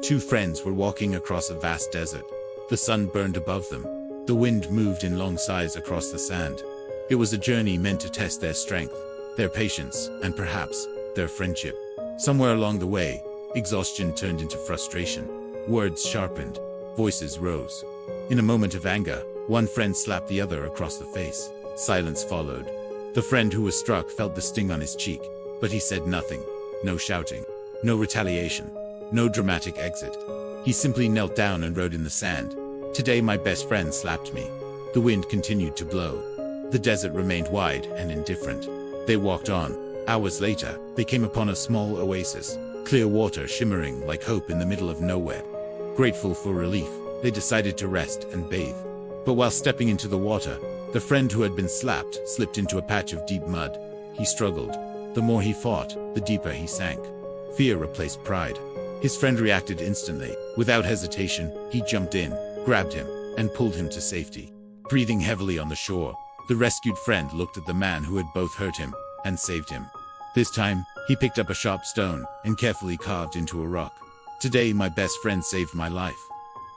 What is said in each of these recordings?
Two friends were walking across a vast desert. The sun burned above them. The wind moved in long sighs across the sand. It was a journey meant to test their strength, their patience, and perhaps their friendship. Somewhere along the way, exhaustion turned into frustration. Words sharpened. Voices rose. In a moment of anger, one friend slapped the other across the face. Silence followed. The friend who was struck felt the sting on his cheek, but he said nothing. No shouting. No retaliation. No dramatic exit. He simply knelt down and wrote in the sand, "Today my best friend slapped me." The wind continued to blow. The desert remained wide and indifferent. They walked on. Hours later, they came upon a small oasis, clear water shimmering like hope in the middle of nowhere. Grateful for relief, they decided to rest and bathe. But while stepping into the water, the friend who had been slapped slipped into a patch of deep mud. He struggled. The more he fought, the deeper he sank. Fear replaced pride. His friend reacted instantly. Without hesitation, he jumped in, grabbed him, and pulled him to safety. Breathing heavily on the shore, the rescued friend looked at the man who had both hurt him and saved him. This time, he picked up a sharp stone and carefully carved into a rock. "Today my best friend saved my life."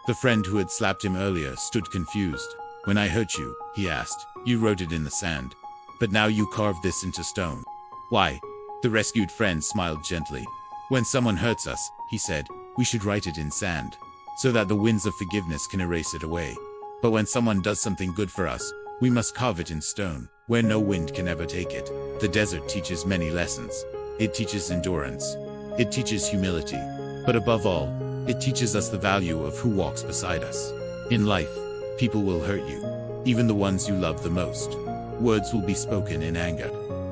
The friend who had slapped him earlier stood confused. "When I hurt you," he asked, "you wrote it in the sand. But now you carved this into stone. Why?" The rescued friend smiled gently. "When someone hurts us," he said, "we should write it in sand, so that the winds of forgiveness can erase it away. But when someone does something good for us, we must carve it in stone, where no wind can ever take it." The desert teaches many lessons. It teaches endurance. It teaches humility. But above all, it teaches us the value of who walks beside us. In life, people will hurt you, even the ones you love the most. Words will be spoken in anger.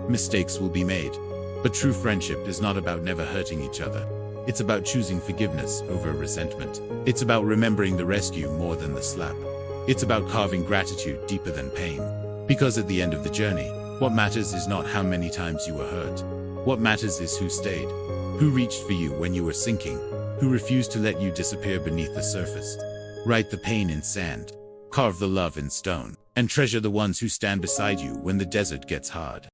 Mistakes will be made. But true friendship is not about never hurting each other. It's about choosing forgiveness over resentment. It's about remembering the rescue more than the slap. It's about carving gratitude deeper than pain. Because at the end of the journey, what matters is not how many times you were hurt. What matters is who stayed, who reached for you when you were sinking, who refused to let you disappear beneath the surface. Write the pain in sand, carve the love in stone, and treasure the ones who stand beside you when the desert gets hard.